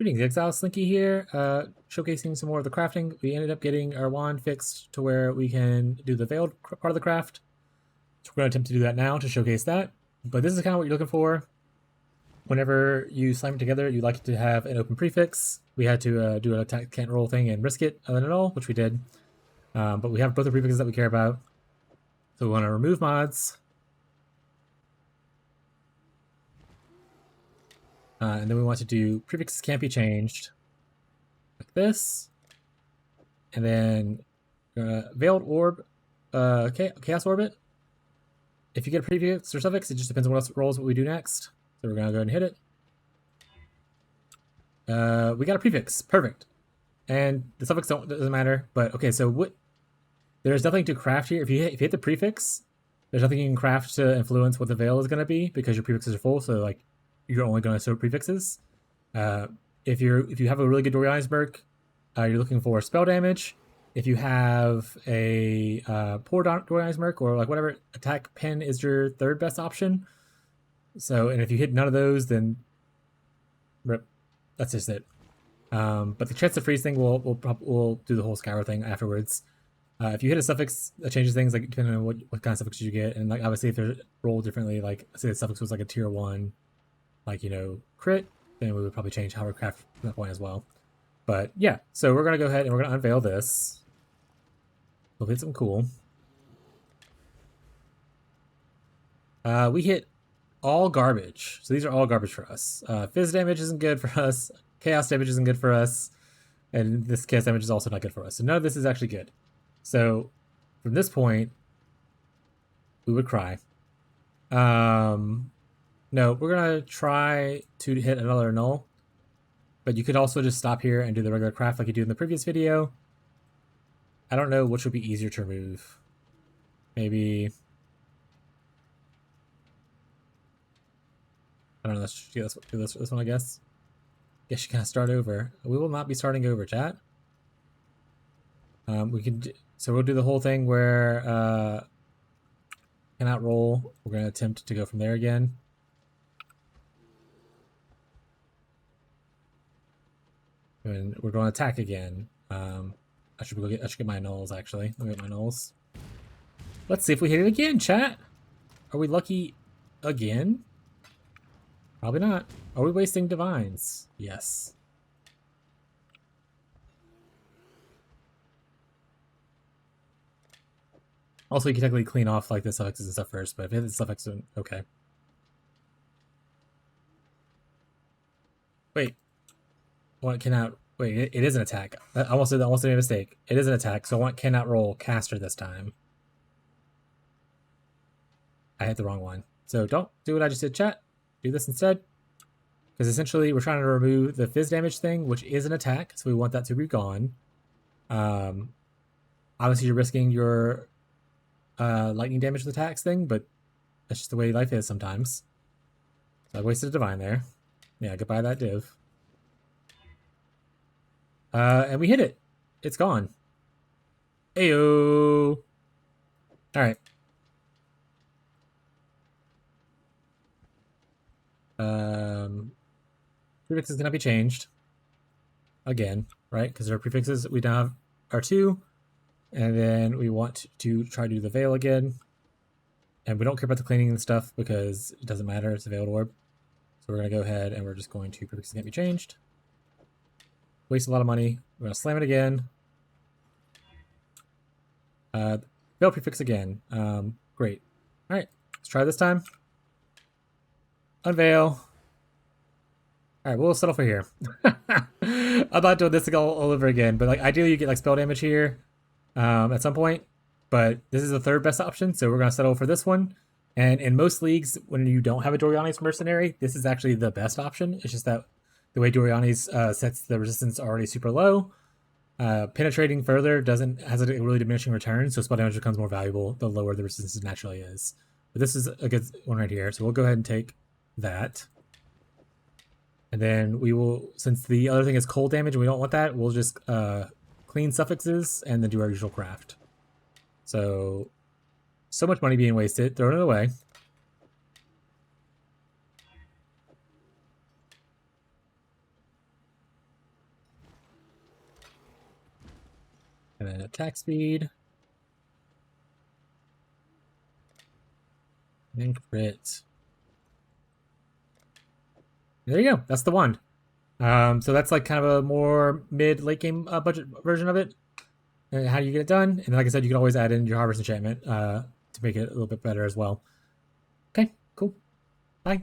Greetings, Exile Slinky here, showcasing some more of the crafting. We ended up getting our wand fixed to where we can do the veiled part of the craft. So we're going to attempt to do that now to showcase that. But this is kind of what you're looking for. Whenever you slime it together, you like to have an open prefix. We had to do an attack can't roll thing and risk it other than all, which we did. But we have both the prefixes that we care about. So we want to remove mods. And then we want to do prefixes can't be changed, like this. And then Veiled Orb, Chaos Orbit. If you get a prefix or suffix, it just depends on what else rolls what we do next. So we're going to go ahead and hit it. We got a prefix. Perfect. And the suffix doesn't matter. But okay, so there's nothing to craft here. If you hit the prefix, there's nothing you can craft to influence what the veil is going to be because your prefixes are full. So like you're only going to show prefixes. If you have a really good Doriani's Merc, you're looking for spell damage. If you have a poor Doriani's Merc or like whatever, attack pen is your third best option. So, and if you hit none of those, then rip. That's just it. But the chance to freeze thing, we'll do the whole scour thing afterwards. If you hit a suffix, that changes things, like depending on what kind of suffix you get, and like obviously if they're rolled differently, like say the suffix was like a tier 1, like crit, then we would probably change how we craft from that point as well. But yeah, so we're gonna go ahead and we're gonna unveil this. We'll hit something cool. We hit all garbage. So these are all garbage for us. Fizz damage isn't good for us. Chaos damage isn't good for us. And this chaos damage is also not good for us. So none of this is actually good. So from this point, we would cry. No, we're going to try to hit another null. But you could also just stop here and do the regular craft like you do in the previous video. I don't know which would be easier to remove. Maybe... I don't know, let's do this one, I guess. Guess you kind of start over. We will not be starting over, chat. So we'll do the whole thing where cannot roll. We're going to attempt to go from there again. And we're going to attack again. I should get my nulls, actually. Let me get my nulls. Let's see if we hit it again, chat. Are we lucky again? Probably not. Are we wasting divines? Yes. Also, you can technically clean off like the suffixes and stuff first, but if you hit the suffix, okay. Wait. What cannot? Wait, it is an attack. I almost made a mistake. It is an attack, so I want cannot roll caster this time. I hit the wrong one. So don't do what I just did, chat. Do this instead. Because essentially we're trying to remove the fizz damage thing, which is an attack, so we want that to be gone. Obviously you're risking your lightning damage with attacks thing, but that's just the way life is sometimes. So I wasted a divine there. Yeah, goodbye that div. And we hit it. It's gone. Ayo. Alright. Prefixes cannot be changed. Again, right? Because our prefixes, we now have our 2. And then we want to try to do the veil again. And we don't care about the cleaning and stuff because it doesn't matter. It's a veiled orb. So we're going to go ahead and we're just going to prefixes can't be changed. Waste a lot of money. We're going to slam it again. Veil prefix again. Great. All right. Let's try this time. Unveil. All right, we'll settle for here. I'm not doing this all over again, but like ideally you get like spell damage here at some point, but this is the third best option, so we're gonna settle for this one. And in most leagues, when you don't have a Doriani's Mercenary, this is actually the best option. It's just that the way Doriani's sets the resistance already super low. Penetrating further has a really diminishing return, so spell damage becomes more valuable the lower the resistance naturally is. But this is a good one right here, so we'll go ahead and take that. And then we will, since the other thing is cold damage and we don't want that, we'll just clean suffixes and then do our usual craft. So much money being wasted. Throwing it away. And then attack speed. And crit. There you go. That's the wand. So that's like kind of a more mid-late game budget version of it. And how do you get it done? And like I said, you can always add in your harvest enchantment to make it a little bit better as well. Okay, cool. Bye.